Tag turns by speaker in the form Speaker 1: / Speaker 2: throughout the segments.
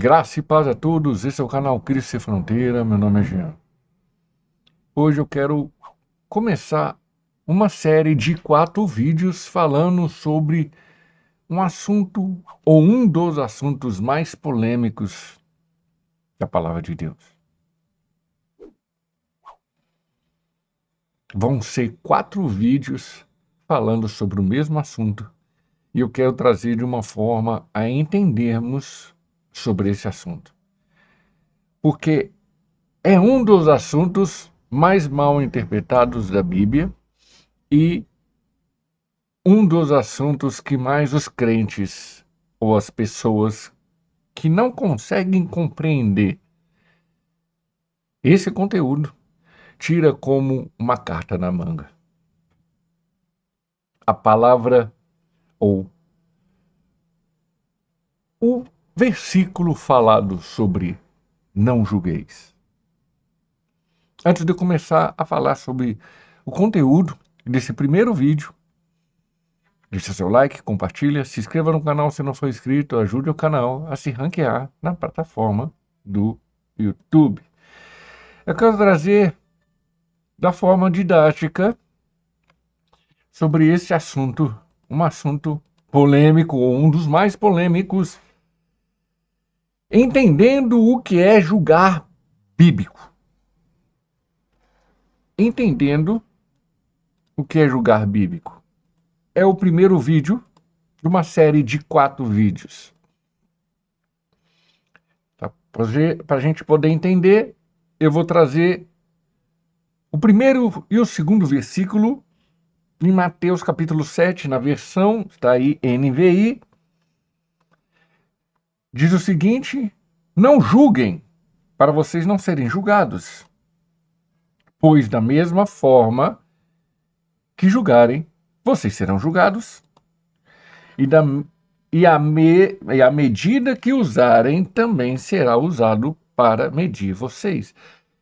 Speaker 1: Graça e paz a todos, esse é o canal Cristo Sem Fronteira, meu nome é Jean. Hoje eu quero começar uma série de 4 vídeos falando sobre um assunto ou um dos assuntos mais polêmicos da Palavra de Deus. Vão ser 4 vídeos falando sobre o mesmo assunto e eu quero trazer de uma forma a entendermos sobre esse assunto. Porque é um dos assuntos mais mal interpretados da Bíblia e um dos assuntos que mais os crentes ou as pessoas que não conseguem compreender esse conteúdo tira como uma carta na manga. A palavra ou o versículo falado sobre não julgueis. Antes de eu começar a falar sobre o conteúdo desse primeiro vídeo, deixa seu like, compartilha, se inscreva no canal se não for inscrito, ajude o canal a se ranquear na plataforma do YouTube. Eu quero trazer da forma didática sobre esse assunto, um assunto polêmico, ou um dos mais polêmicos, entendendo o que é julgar bíblico. Entendendo o que é julgar bíblico. É o primeiro vídeo de uma série de 4 vídeos. Tá? Para a gente poder entender, eu vou trazer o primeiro e o segundo versículo em Mateus capítulo 7, na versão, está aí, NVI, diz o seguinte: não julguem, para vocês não serem julgados, pois da mesma forma que julgarem, vocês serão julgados, e a medida que usarem também será usado para medir vocês.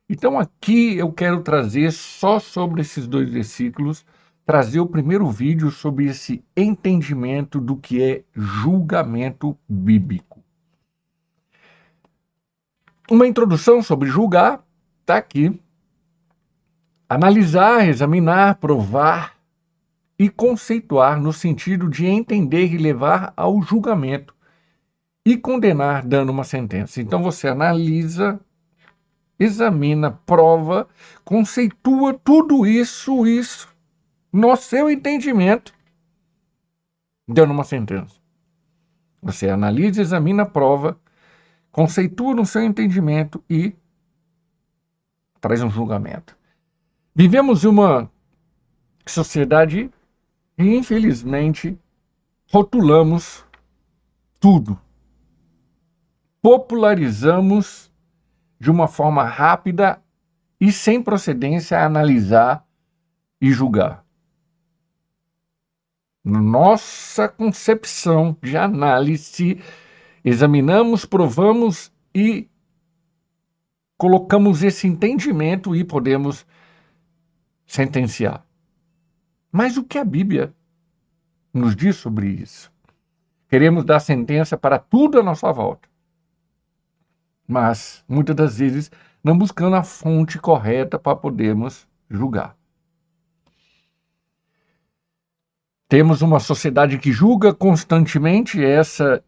Speaker 1: Então aqui eu quero trazer só sobre esses 2 versículos, trazer o primeiro vídeo sobre esse entendimento do que é julgamento bíblico. Uma introdução sobre julgar está aqui. Analisar, examinar, provar e conceituar no sentido de entender e levar ao julgamento e condenar dando uma sentença. Então você analisa, examina, prova, conceitua tudo isso no seu entendimento, dando uma sentença. Você analisa, examina, prova, conceitua no seu entendimento e traz um julgamento. Vivemos uma sociedade e, infelizmente, rotulamos tudo. Popularizamos de uma forma rápida e sem procedência a analisar e julgar. Nossa concepção de análise, examinamos, provamos e colocamos esse entendimento e podemos sentenciar. Mas o que a Bíblia nos diz sobre isso? Queremos dar sentença para tudo à nossa volta, mas muitas das vezes não buscando a fonte correta para podermos julgar. Temos uma sociedade que julga constantemente, essa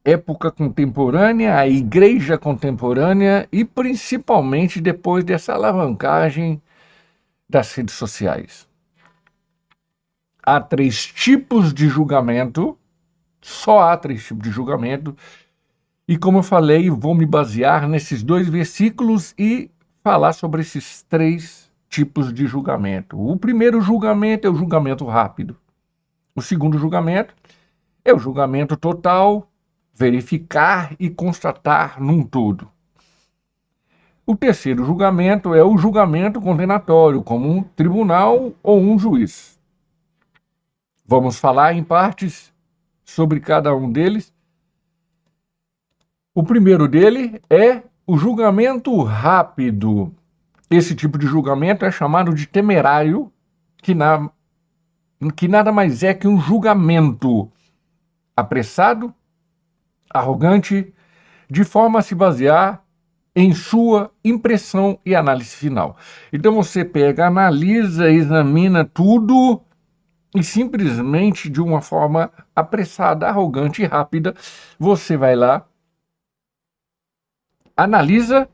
Speaker 1: época contemporânea, a igreja contemporânea e principalmente depois dessa alavancagem das redes sociais. Há 3 tipos de julgamento, só há 3 tipos de julgamento, e como eu falei, vou me basear nesses 2 versículos e falar sobre esses 3 tipos de julgamento. O primeiro julgamento é o julgamento rápido. O segundo julgamento é o julgamento total, verificar e constatar num todo. O terceiro julgamento é o julgamento condenatório, como um tribunal ou um juiz. Vamos falar em partes sobre cada um deles. O primeiro dele é o julgamento rápido. Esse tipo de julgamento é chamado de temerário, que nada mais é que um julgamento apressado, arrogante, de forma a se basear em sua impressão e análise final. Então você pega, analisa, examina tudo e simplesmente de uma forma apressada, arrogante e rápida, você vai lá, analisa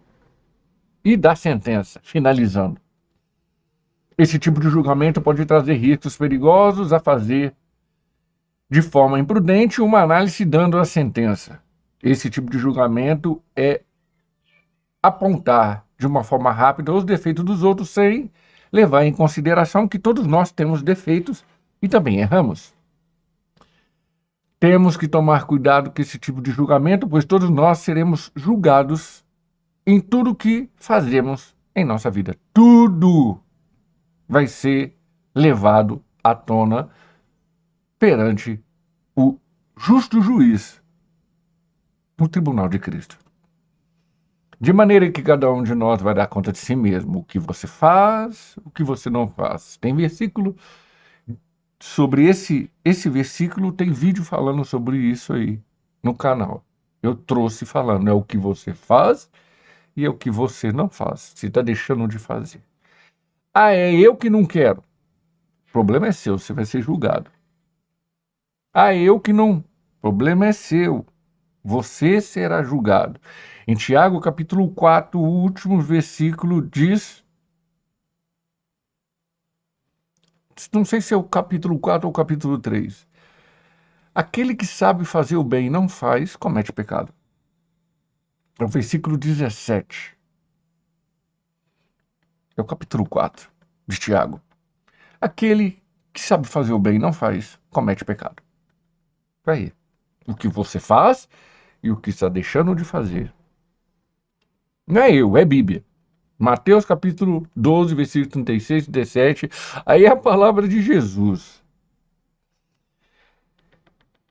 Speaker 1: e dá sentença, finalizando. Esse tipo de julgamento pode trazer riscos perigosos a fazer de forma imprudente uma análise dando a sentença. Esse tipo de julgamento é apontar de uma forma rápida os defeitos dos outros sem levar em consideração que todos nós temos defeitos e também erramos. Temos que tomar cuidado com esse tipo de julgamento, pois todos nós seremos julgados em tudo que fazemos em nossa vida. Tudo vai ser levado à tona perante o justo juiz no tribunal de Cristo. De maneira que cada um de nós vai dar conta de si mesmo, o que você faz, o que você não faz. Tem versículo sobre esse versículo, tem vídeo falando sobre isso aí no canal. Eu trouxe falando, é o que você faz e é o que você não faz. Você está deixando de fazer. Ah, é eu que não quero. O problema é seu, você vai ser julgado. Ah, eu que não. O problema é seu. Você será julgado. Em Tiago, capítulo 4, o último versículo diz... Não sei se é o capítulo 4 ou o capítulo 3. Aquele que sabe fazer o bem e não faz, comete pecado. É o versículo 17. É o capítulo 4 de Tiago. Aquele que sabe fazer o bem e não faz, comete pecado. Aí, o que você faz e o que está deixando de fazer. Não é eu, é Bíblia. Mateus capítulo 12, versículo 36 e 37. Aí é a palavra de Jesus.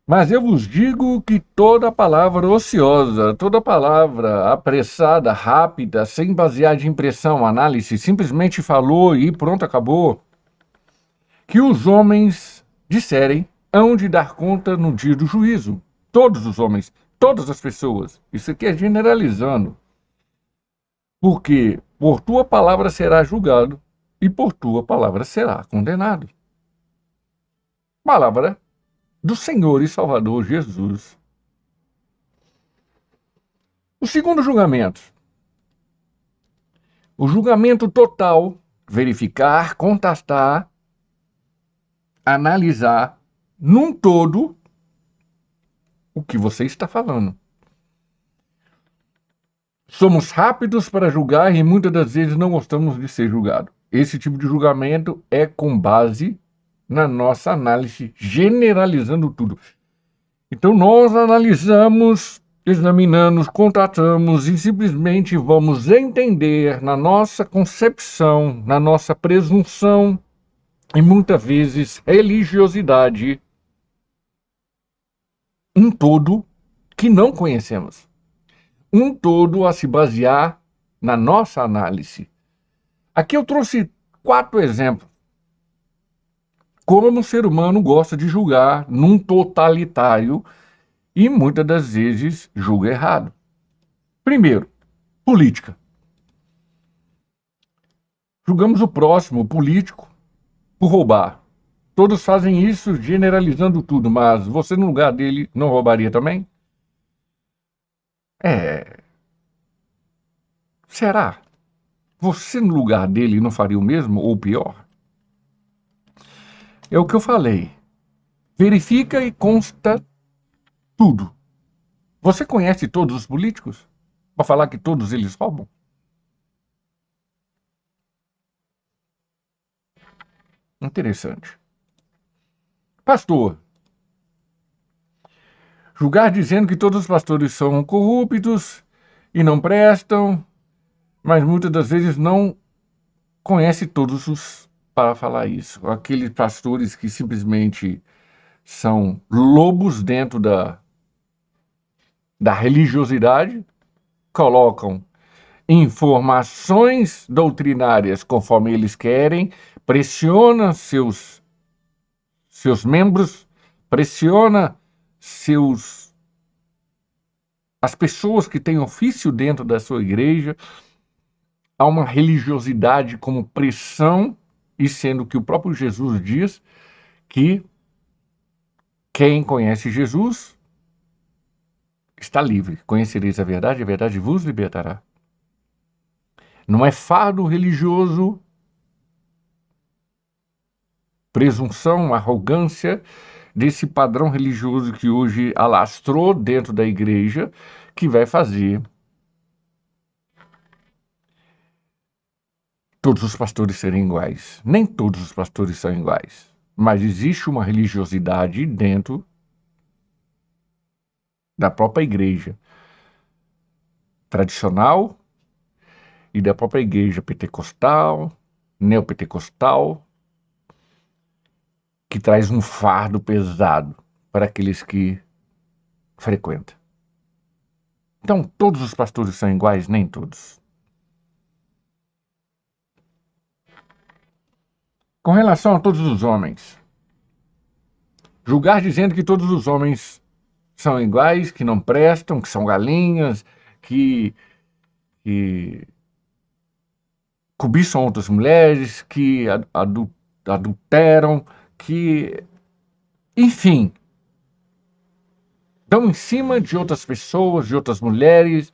Speaker 1: Mas eu vos digo que toda palavra ociosa, toda palavra apressada, rápida, sem basear de impressão, análise, simplesmente falou e pronto, acabou, que os homens disserem hão de dar conta no dia do juízo. Todos os homens, todas as pessoas. Isso aqui é generalizando. Porque por tua palavra será julgado e por tua palavra será condenado. Palavra do Senhor e Salvador Jesus. O segundo julgamento. O julgamento total, verificar, contrastar, analisar num todo o que você está falando. Somos rápidos para julgar e muitas das vezes não gostamos de ser julgado. Esse tipo de julgamento é com base na nossa análise, generalizando tudo. Então nós analisamos, examinamos, contratamos e simplesmente vamos entender na nossa concepção, na nossa presunção e muitas vezes religiosidade um todo que não conhecemos. Um todo a se basear na nossa análise. Aqui eu trouxe 4 exemplos. Como o ser humano gosta de julgar num totalitário e muitas das vezes julga errado. Primeiro, política. Julgamos o próximo, o político, por roubar. Todos fazem isso generalizando tudo, mas você no lugar dele não roubaria também? Será? Você no lugar dele não faria o mesmo ou pior? É o que eu falei. Verifica e consta tudo. Você conhece todos os políticos? Para falar que todos eles roubam? Interessante. Pastor. Julgar dizendo que todos os pastores são corruptos e não prestam, mas muitas das vezes não conhece todos os para falar isso. Aqueles pastores que simplesmente são lobos dentro da religiosidade, colocam informações doutrinárias conforme eles querem, pressiona seus membros, pressiona seus as pessoas que têm ofício dentro da sua igreja, há uma religiosidade como pressão, e sendo que o próprio Jesus diz que quem conhece Jesus está livre. Conhecereis a verdade vos libertará. Não é fardo religioso, presunção, arrogância desse padrão religioso que hoje alastrou dentro da igreja, que vai fazer todos os pastores serem iguais. Nem todos os pastores são iguais, mas existe uma religiosidade dentro da própria igreja tradicional e da própria igreja pentecostal, neopentecostal, que traz um fardo pesado para aqueles que frequentam. Então, todos os pastores são iguais? Nem todos. Com relação a todos os homens, julgar dizendo que todos os homens são iguais, que não prestam, que são galinhas, que cobiçam outras mulheres, que adulteram, que, enfim, dão em cima de outras pessoas, de outras mulheres.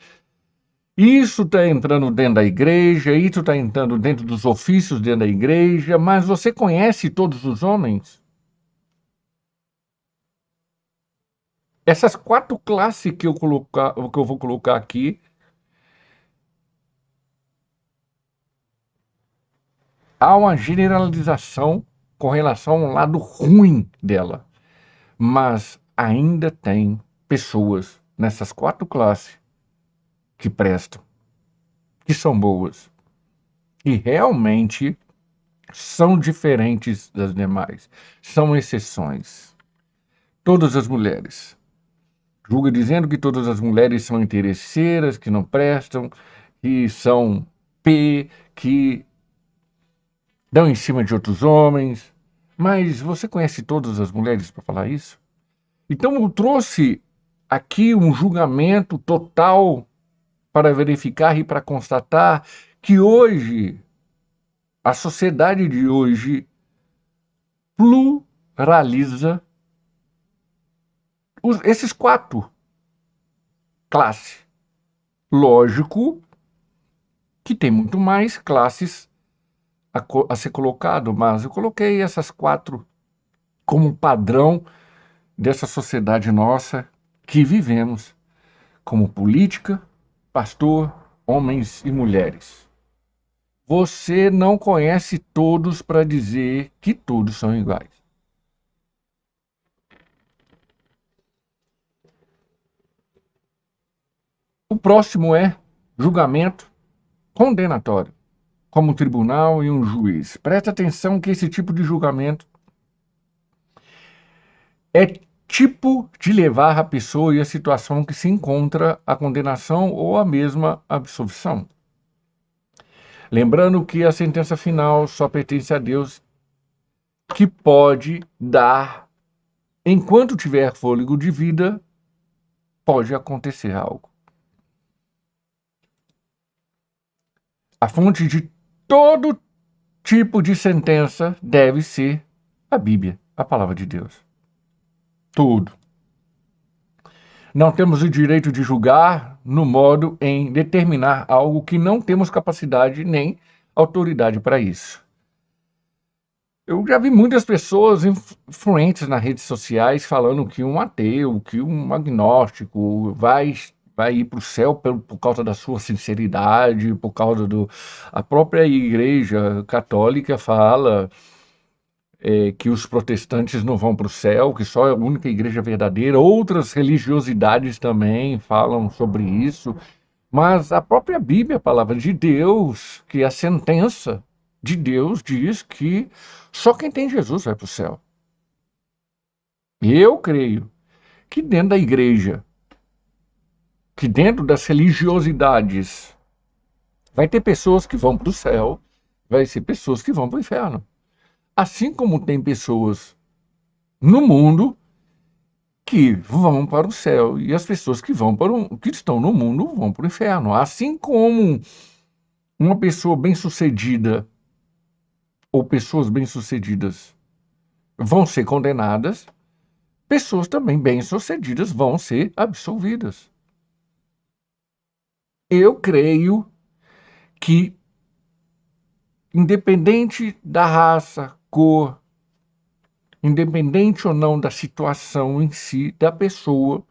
Speaker 1: Isso está entrando dentro da igreja, isso está entrando dentro dos ofícios dentro da igreja, mas você conhece todos os homens? Essas 4 classes que eu vou colocar aqui, há uma generalização com relação ao lado ruim dela, mas ainda tem pessoas nessas 4 classes que prestam, que são boas, e realmente são diferentes das demais, são exceções. Todas as mulheres. Julga dizendo que todas as mulheres são interesseiras, que não prestam, que são que dão em cima de outros homens. Mas você conhece todas as mulheres para falar isso? Então eu trouxe aqui um julgamento total para verificar e para constatar que hoje, a sociedade de hoje pluraliza esses 4 classes. Lógico que tem muito mais classes a ser colocado, mas eu coloquei essas 4 como padrão dessa sociedade nossa que vivemos, como política, pastor, homens e mulheres. Você não conhece todos para dizer que todos são iguais. O próximo é julgamento condenatório, como um tribunal e um juiz. Presta atenção que esse tipo de julgamento é tipo de levar a pessoa e a situação que se encontra a condenação ou a mesma absolvição. Lembrando que a sentença final só pertence a Deus, que pode dar, enquanto tiver fôlego de vida, pode acontecer algo. A fonte de todo tipo de sentença deve ser a Bíblia, a palavra de Deus. Tudo. Não temos o direito de julgar no modo em determinar algo que não temos capacidade nem autoridade para isso. Eu já vi muitas pessoas influentes nas redes sociais falando que um ateu, que um agnóstico vai ir para o céu por causa da sua sinceridade, por causa do... A própria Igreja Católica fala que os protestantes não vão para o céu, que só é a única igreja verdadeira. Outras religiosidades também falam sobre isso. Mas a própria Bíblia, a palavra de Deus, que é a sentença de Deus, diz que só quem tem Jesus vai para o céu. E eu creio que dentro da igreja, que dentro das religiosidades, vai ter pessoas que vão para o céu, vai ser pessoas que vão para o inferno. Assim como tem pessoas no mundo que vão para o céu e as pessoas que que estão no mundo vão para o inferno. Assim como uma pessoa bem-sucedida ou pessoas bem-sucedidas vão ser condenadas, pessoas também bem-sucedidas vão ser absolvidas. Eu creio que, independente da raça, cor, independente ou não da situação em si, da pessoa,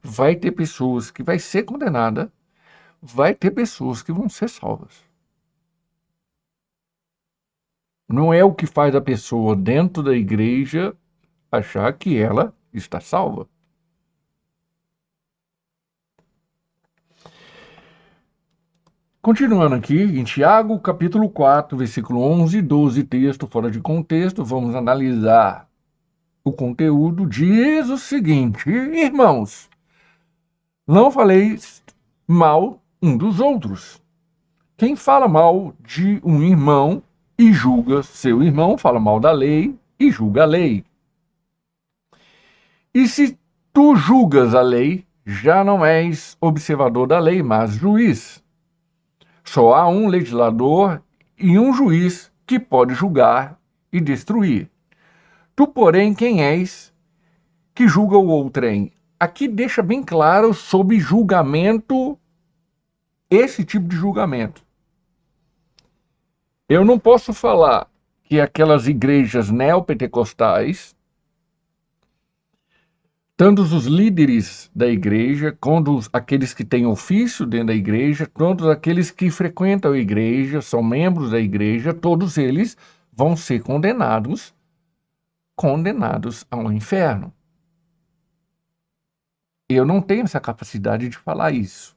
Speaker 1: vai ter pessoas que vai ser condenada, vai ter pessoas que vão ser salvas. Não é o que faz a pessoa dentro da igreja achar que ela está salva. Continuando aqui, em Tiago, capítulo 4, versículo 11 e 12, texto fora de contexto, vamos analisar o conteúdo. Diz o seguinte: irmãos, não faleis mal um dos outros. Quem fala mal de um irmão e julga seu irmão, fala mal da lei e julga a lei. E se tu julgas a lei, já não és observador da lei, mas juiz. Só há um legislador e um juiz que pode julgar e destruir. Tu, porém, quem és que julga o outrem? Aqui deixa bem claro sobre julgamento, esse tipo de julgamento. Eu não posso falar que aquelas igrejas neopentecostais, tanto os líderes da igreja, quanto aqueles que têm ofício dentro da igreja, quanto aqueles que frequentam a igreja, são membros da igreja, todos eles vão ser condenados ao inferno. Eu não tenho essa capacidade de falar isso.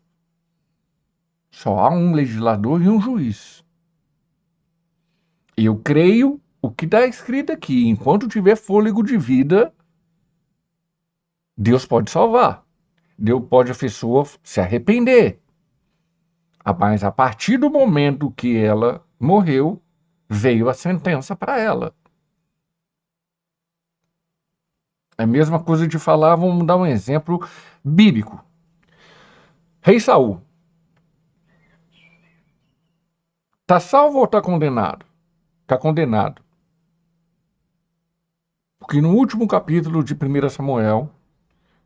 Speaker 1: Só há um legislador e um juiz. Eu creio o que está escrito aqui. Enquanto tiver fôlego de vida, Deus pode salvar. Deus pode a pessoa se arrepender. Mas a partir do momento que ela morreu, veio a sentença para ela. É a mesma coisa de falar, vamos dar um exemplo bíblico. Rei Saul. Está salvo ou está condenado? Está condenado. Porque no último capítulo de 1 Samuel,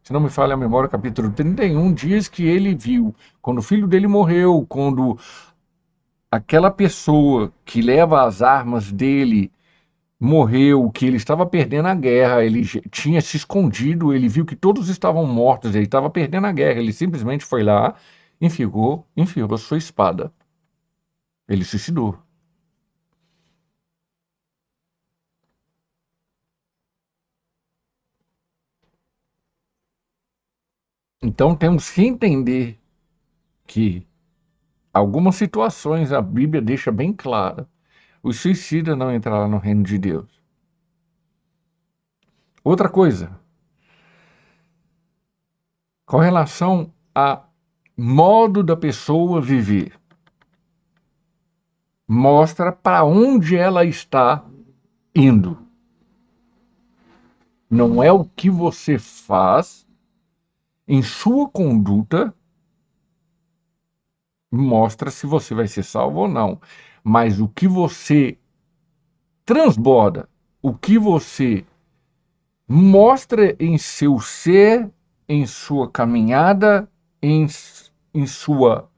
Speaker 1: se não me falha a memória, capítulo 31, diz que ele viu, quando o filho dele morreu, quando aquela pessoa que leva as armas dele morreu, que ele estava perdendo a guerra, ele tinha se escondido, ele viu que todos estavam mortos, ele estava perdendo a guerra, ele simplesmente foi lá, enfiou a sua espada. Ele suicidou. Então temos que entender que algumas situações a Bíblia deixa bem clara. Os suicidas não entrarão no reino de Deus. Outra coisa, com relação a modo da pessoa viver, mostra para onde ela está indo. Não é o que você faz em sua conduta mostra se você vai ser salvo ou não, mas o que você transborda, o que você mostra em seu ser, em sua caminhada, em sua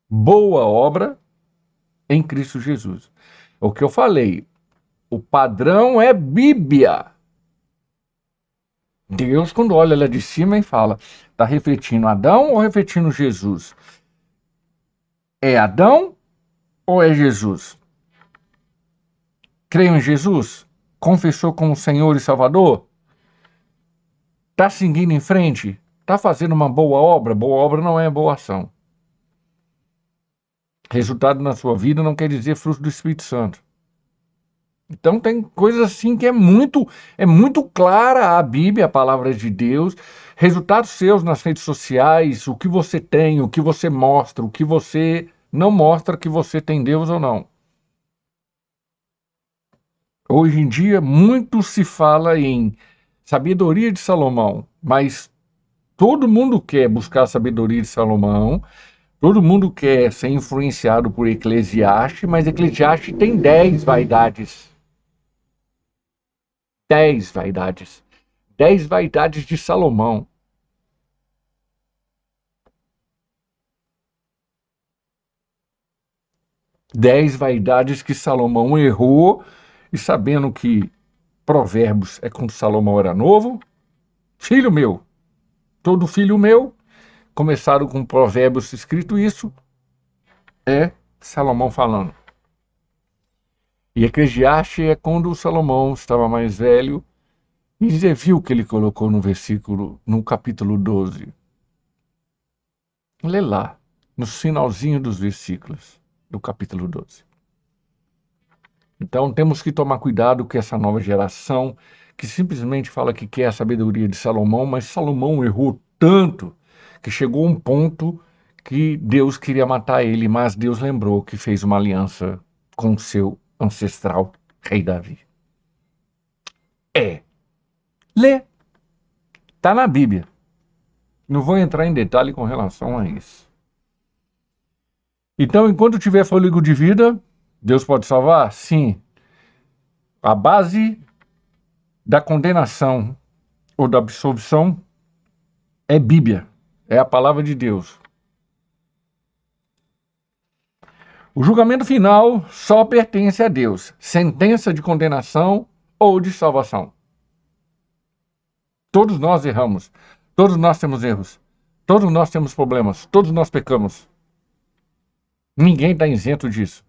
Speaker 1: boa obra em Cristo Jesus. O que eu falei, o padrão é Bíblia. Deus, quando olha lá de cima e fala, está refletindo Adão ou refletindo Jesus? É Adão ou é Jesus? Creio em Jesus? Confessou como Senhor e Salvador? Está seguindo em frente? Está fazendo uma boa obra? Boa obra não é boa ação. Resultado na sua vida não quer dizer fruto do Espírito Santo. Então tem coisas assim que é muito clara a Bíblia, a palavra de Deus, resultados seus nas redes sociais, o que você tem, o que você mostra, o que você não mostra que você tem Deus ou não. Hoje em dia muito se fala em Sabedoria de Salomão, mas todo mundo quer buscar a sabedoria de Salomão, todo mundo quer ser influenciado por Eclesiastes, mas Eclesiastes tem 10 vaidades. 10 vaidades. 10 vaidades de Salomão. Dez vaidades que Salomão errou, e sabendo que Provérbios é quando Salomão era novo. Filho meu, todo filho meu, começaram com Provérbios escrito isso, é Salomão falando. E Eclesiastes é quando Salomão estava mais velho, e você viu o que ele colocou no capítulo 12. Lê lá, no finalzinho dos versículos do capítulo 12. Então temos que tomar cuidado com essa nova geração que simplesmente fala que quer a sabedoria de Salomão, mas Salomão errou tanto que chegou a um ponto que Deus queria matar ele, mas Deus lembrou que fez uma aliança com seu ancestral rei Davi. Lê, tá na Bíblia. Não vou entrar em detalhe com relação a isso. Então, enquanto tiver fôlego de vida, Deus pode salvar? Sim. A base da condenação ou da absolvição é Bíblia, é a palavra de Deus. O julgamento final só pertence a Deus, sentença de condenação ou de salvação. Todos nós erramos, todos nós temos erros, todos nós temos problemas, todos nós pecamos. Ninguém está isento disso.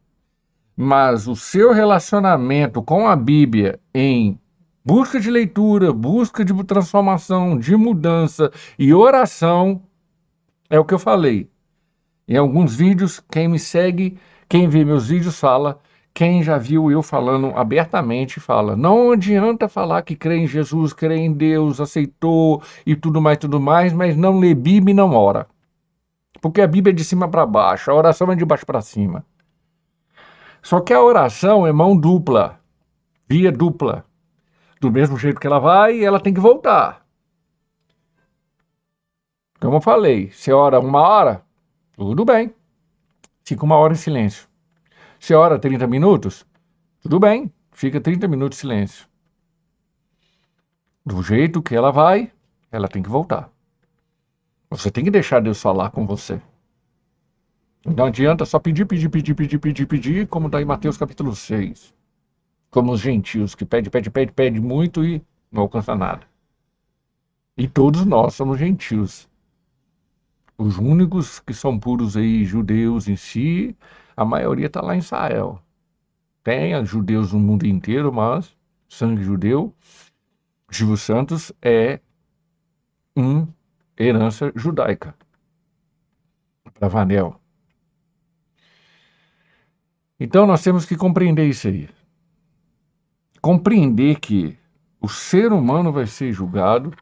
Speaker 1: Mas o seu relacionamento com a Bíblia em busca de leitura, busca de transformação, de mudança e oração, é o que eu falei. Em alguns vídeos, quem me segue, quem vê meus vídeos fala, quem já viu eu falando abertamente fala. Não adianta falar que crê em Jesus, crê em Deus, aceitou e tudo mais, mas não lê Bíblia e não ora. Porque a Bíblia é de cima para baixo, a oração é de baixo para cima. Só que a oração é mão dupla, via dupla. Do mesmo jeito que ela vai, ela tem que voltar. Como eu falei, você ora 1 hora, tudo bem. Fica 1 hora em silêncio. Você ora 30 minutos, tudo bem. Fica 30 minutos de silêncio. Do jeito que ela vai, ela tem que voltar. Você tem que deixar Deus falar com você. Não adianta só pedir, como está em Mateus capítulo 6. Como os gentios que pede muito e não alcança nada. E todos nós somos gentios. Os únicos que são puros aí, judeus em si, a maioria está lá em Israel. Tem judeus no mundo inteiro, mas sangue judeu, Silvio Santos é uma herança judaica. Bravanel. Então nós temos que compreender isso aí. Compreender que o ser humano vai ser julgado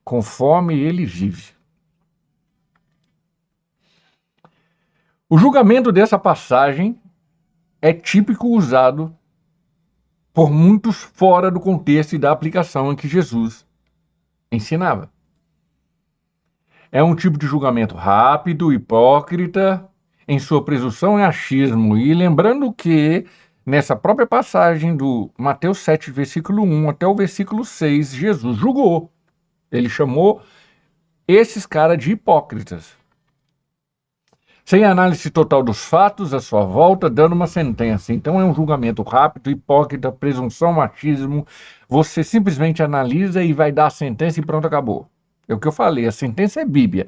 Speaker 1: conforme ele vive. O julgamento dessa passagem é típico usado por muitos fora do contexto e da aplicação em que Jesus ensinava. É um tipo de julgamento rápido, hipócrita, em sua presunção e achismo. E lembrando que, nessa própria passagem do Mateus 7, versículo 1 até o versículo 6, Jesus julgou. Ele chamou esses caras de hipócritas. Sem análise total dos fatos à sua volta, dando uma sentença. Então é um julgamento rápido, hipócrita, presunção, machismo. Você simplesmente analisa e vai dar a sentença e pronto, acabou. É o que eu falei, a sentença é Bíblia.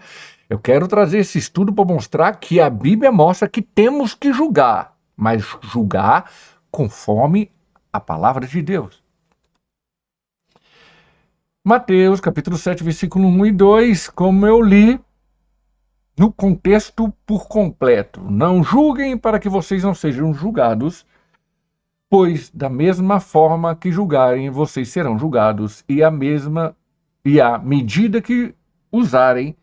Speaker 1: Eu quero trazer esse estudo para mostrar que a Bíblia mostra que temos que julgar, mas julgar conforme a palavra de Deus. Mateus, capítulo 7, versículo 1 e 2, como eu li, no contexto por completo. Não julguem para que vocês não sejam julgados, pois da mesma forma que julgarem, vocês serão julgados, e a medida que usarem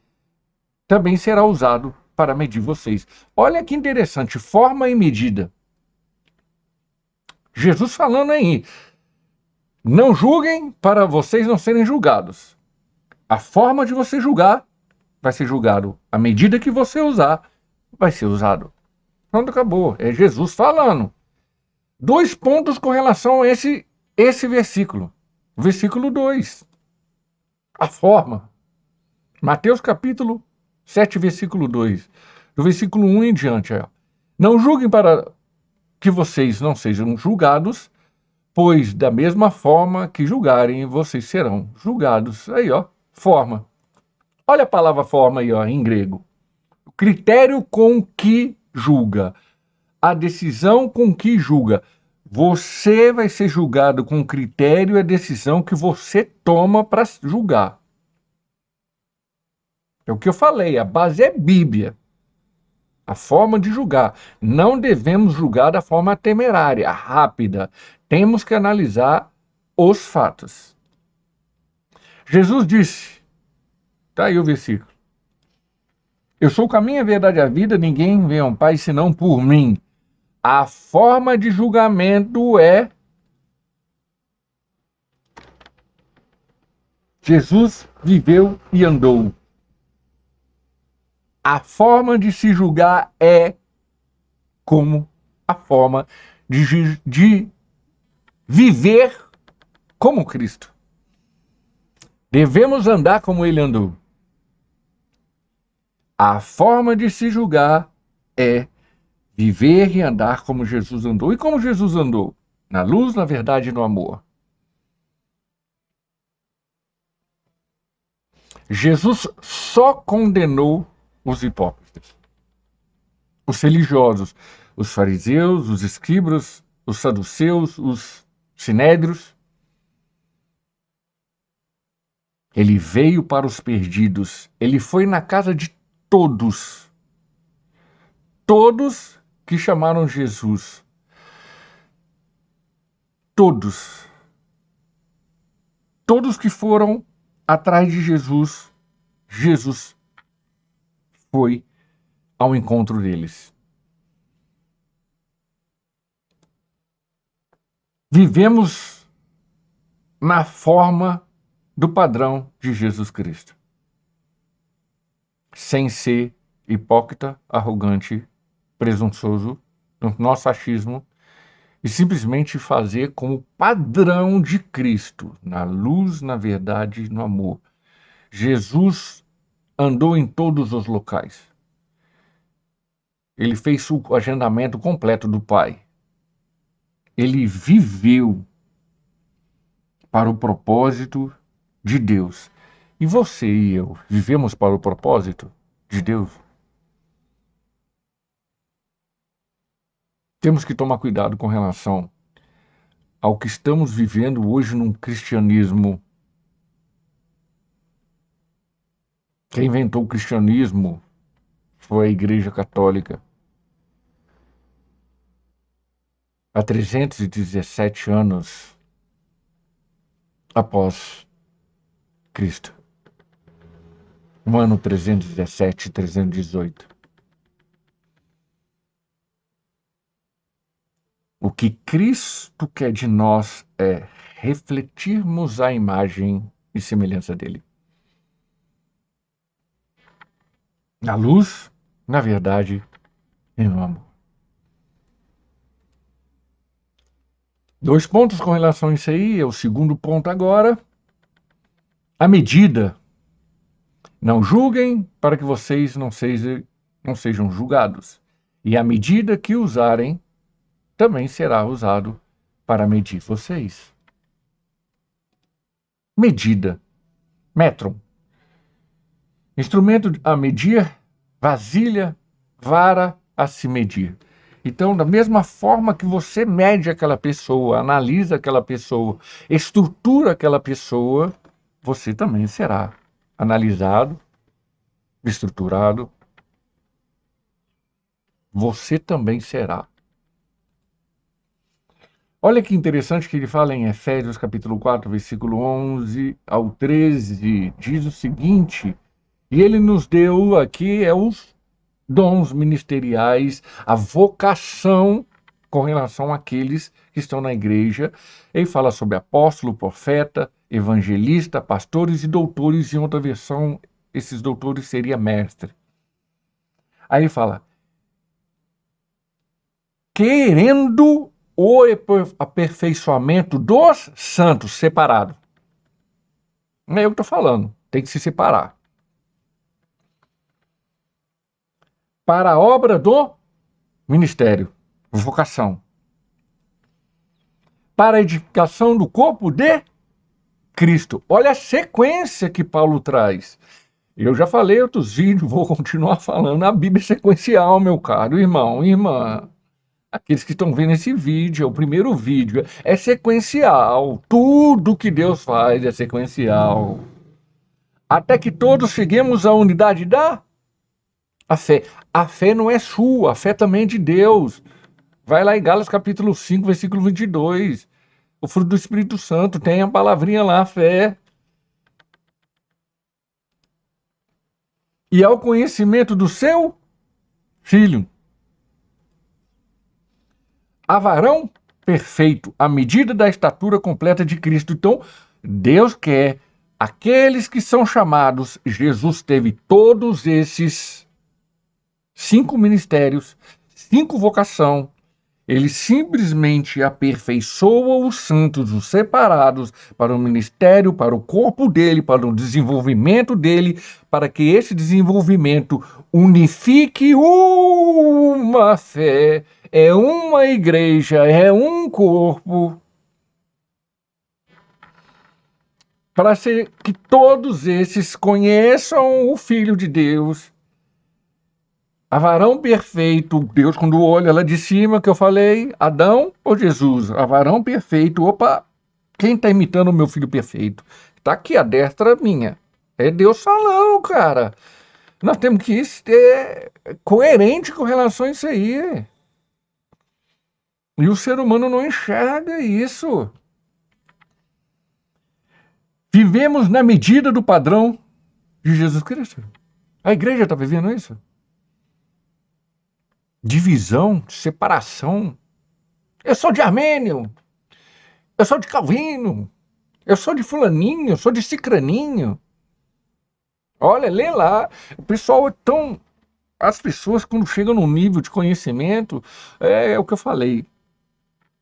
Speaker 1: também será usado para medir vocês. Olha que interessante, forma e medida. Jesus falando aí, Não julguem para vocês não serem julgados. A forma de você julgar vai ser julgado. A medida que você usar vai ser usado. Pronto, acabou. É Jesus falando. 2 pontos com relação a esse versículo. Versículo 2. A forma. Mateus capítulo 7, versículo 2. Do versículo 1 em diante. Não julguem para que vocês não sejam julgados, pois da mesma forma que julgarem, vocês serão julgados. Aí, forma. Olha a palavra forma aí, em grego. O critério com que julga. A decisão com que julga. Você vai ser julgado com o critério e a decisão que você toma para julgar. É o que eu falei, a base é Bíblia. A forma de julgar. Não devemos julgar da forma temerária, rápida. Temos que analisar os fatos. Jesus disse, tá aí o versículo: eu sou o caminho, a verdade e a vida, ninguém vem ao Pai senão por mim. A forma de julgamento é Jesus viveu e andou. A forma de se julgar é como a forma de viver como Cristo. Devemos andar como ele andou. A forma de se julgar é viver e andar como Jesus andou. E como Jesus andou? Na luz, na verdade e no amor. Jesus só condenou os hipócritas, os religiosos, os fariseus, os escribas, os saduceus, os sinédrios. Ele veio para os perdidos. Ele foi na casa de todos. Todos que chamaram Jesus. Todos. Todos que foram atrás de Jesus, Jesus foi ao encontro deles. Vivemos na forma do padrão de Jesus Cristo. Sem ser hipócrita, arrogante, presunçoso, no nosso achismo, e simplesmente fazer como padrão de Cristo, na luz, na verdade e no amor. Jesus andou em todos os locais. Ele fez o agendamento completo do Pai. Ele viveu para o propósito de Deus. E você e eu vivemos para o propósito de Deus? Temos que tomar cuidado com relação ao que estamos vivendo hoje num cristianismo. Quem inventou o cristianismo foi a Igreja Católica. Há 317 anos após Cristo. No ano 317, 318. O que Cristo quer de nós é refletirmos a imagem e semelhança dele. Na luz, na verdade e no amor. 2 pontos com relação a isso aí. É o segundo ponto agora. A medida. Não julguem para que vocês não sejam julgados. E a medida que usarem também será usado para medir vocês. Medida. Metron. Instrumento a medir, vasilha, vara a se medir. Então, da mesma forma que você mede aquela pessoa, analisa aquela pessoa, estrutura aquela pessoa, você também será analisado, estruturado. Você também será. Olha que interessante que ele fala em Efésios capítulo 4, versículo 11 ao 13, diz o seguinte: e ele nos deu aqui os dons ministeriais, a vocação com relação àqueles que estão na igreja. Ele fala sobre apóstolo, profeta, evangelista, pastores e doutores. Em outra versão, esses doutores seria mestre. Aí ele fala, querendo o aperfeiçoamento dos santos, separado. Não é eu que estou falando, tem que se separar. Para a obra do ministério, vocação. Para a edificação do corpo de Cristo. Olha a sequência que Paulo traz. Eu já falei em outros vídeos, vou continuar falando. A Bíblia é sequencial, meu caro irmão, irmã. Aqueles que estão vendo esse vídeo, é o primeiro vídeo, é sequencial. Tudo que Deus faz é sequencial. Até que todos cheguemos à unidade da fé. A fé não é sua, a fé também é de Deus. Vai lá em Gálatas capítulo 5, versículo 22. O fruto do Espírito Santo, tem a palavrinha lá, fé. E ao conhecimento do seu Filho. A varão perfeito, à medida da estatura completa de Cristo. Então, Deus quer aqueles que são chamados. Jesus teve todos esses 5 ministérios, 5 vocações. Ele simplesmente aperfeiçoa os santos, os separados, para o ministério, para o corpo dele, para o desenvolvimento dele, para que esse desenvolvimento unifique uma fé, é uma igreja, é um corpo, para que todos esses conheçam o Filho de Deus. A varão perfeito, Deus quando olha lá de cima, que eu falei, Adão ou Jesus? A varão perfeito, opa, quem está imitando o meu filho perfeito? Está aqui a destra minha. É Deus falando, cara. Nós temos que ser coerente com relação a isso aí. E o ser humano não enxerga isso. Vivemos na medida do padrão de Jesus Cristo. A igreja está vivendo isso? Divisão, separação. Eu sou de Armênio, eu sou de Calvino, eu sou de fulaninho, eu sou de cicraninho. Olha, lê lá. O pessoal é tão... As pessoas, quando chegam num nível de conhecimento, é o que eu falei.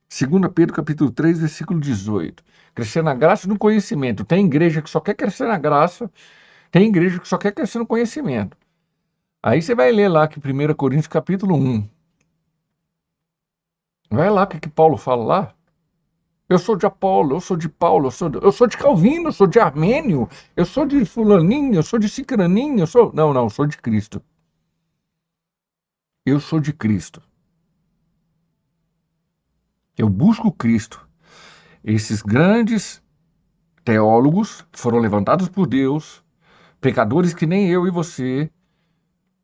Speaker 1: 2 Pedro capítulo 3, versículo 18. Crescer na graça e no conhecimento. Tem igreja que só quer crescer na graça, tem igreja que só quer crescer no conhecimento. Aí você vai ler lá que 1 Coríntios capítulo 1. Vai lá o que Paulo fala lá. Eu sou de Apolo, eu sou de Paulo, eu sou de Calvino, eu sou de Armênio, eu sou de fulaninho, eu sou de cicraninho, eu sou... Não, eu sou de Cristo. Eu sou de Cristo. Eu busco Cristo. Esses grandes teólogos foram levantados por Deus, pecadores que nem eu e você,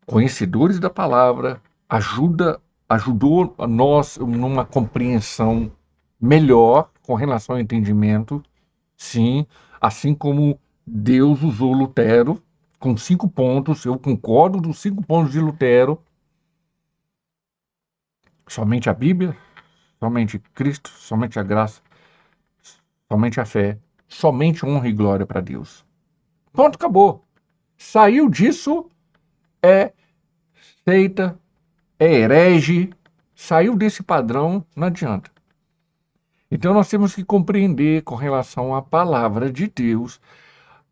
Speaker 1: conhecedores da palavra, ajudou a nós numa compreensão melhor com relação ao entendimento, sim, assim como Deus usou Lutero com 5 pontos, eu concordo dos 5 pontos de Lutero, somente a Bíblia, somente Cristo, somente a graça, somente a fé, somente honra e glória para Deus. Pronto, acabou. Saiu disso, é seita, é herege, saiu desse padrão, não adianta. Então nós temos que compreender com relação à palavra de Deus,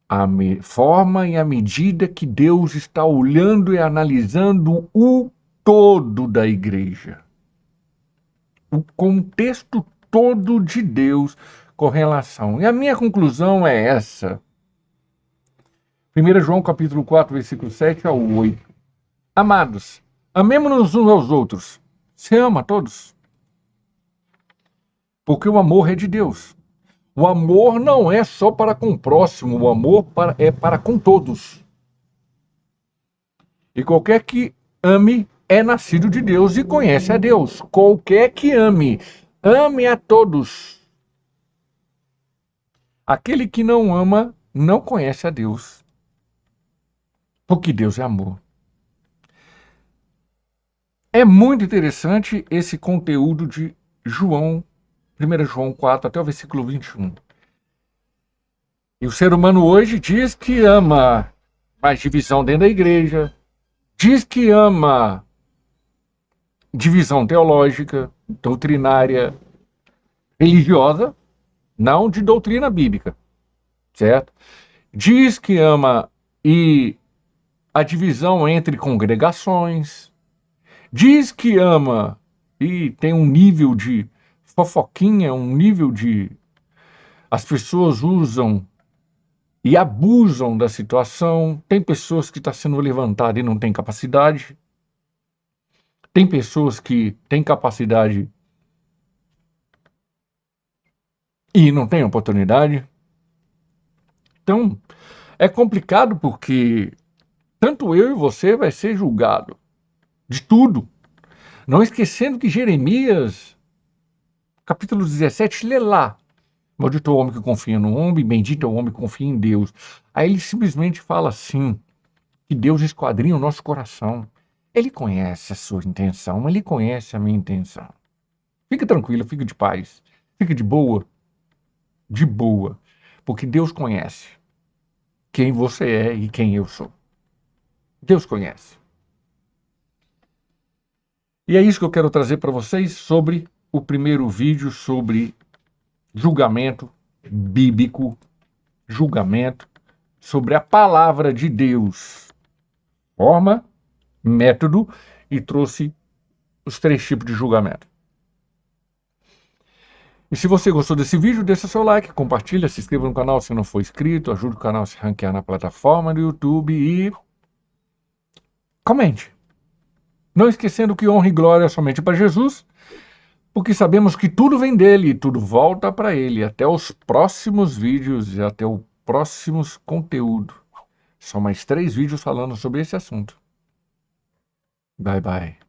Speaker 1: a forma e a medida que Deus está olhando e analisando o todo da igreja. O contexto todo de Deus com relação. E a minha conclusão é essa. 1 João capítulo 4, versículo 7 ao 8. Amados, amemo-nos uns aos outros. Você ama a todos? Porque o amor é de Deus. O amor não é só para com o próximo, o amor é para com todos. E qualquer que ame é nascido de Deus e conhece a Deus. Qualquer que ame, ame a todos. Aquele que não ama, não conhece a Deus. Porque Deus é amor. É muito interessante esse conteúdo de João, 1 João 4 até o versículo 21. E o ser humano hoje diz que ama mais divisão dentro da igreja, diz que ama divisão teológica, doutrinária, religiosa, não de doutrina bíblica, certo? Diz que ama e a divisão entre congregações, diz que ama e tem um nível de fofoquinha, um nível de... As pessoas usam e abusam da situação. Tem pessoas que estão sendo levantadas e não têm capacidade. Tem pessoas que têm capacidade e não têm oportunidade. Então, é complicado porque tanto eu e você vai ser julgado de tudo. Não esquecendo que Jeremias, capítulo 17, lê lá. Maldito é o homem que confia no homem, bendito é o homem que confia em Deus. Aí ele simplesmente fala assim, que Deus esquadrinha o nosso coração. Ele conhece a sua intenção, ele conhece a minha intenção. Fique tranquilo, fique de paz, fique de boa, porque Deus conhece quem você é e quem eu sou. Deus conhece. E é isso que eu quero trazer para vocês sobre o primeiro vídeo sobre julgamento bíblico, julgamento sobre a palavra de Deus. Forma, método, e trouxe os 3 tipos de julgamento. E se você gostou desse vídeo, deixa seu like, compartilha, se inscreva no canal se não for inscrito, ajude o canal a se ranquear na plataforma do YouTube e comente. Não esquecendo que honra e glória é somente para Jesus, porque sabemos que tudo vem dele e tudo volta para ele. Até os próximos vídeos e até o próximos conteúdo. São mais 3 vídeos falando sobre esse assunto. Bye, bye.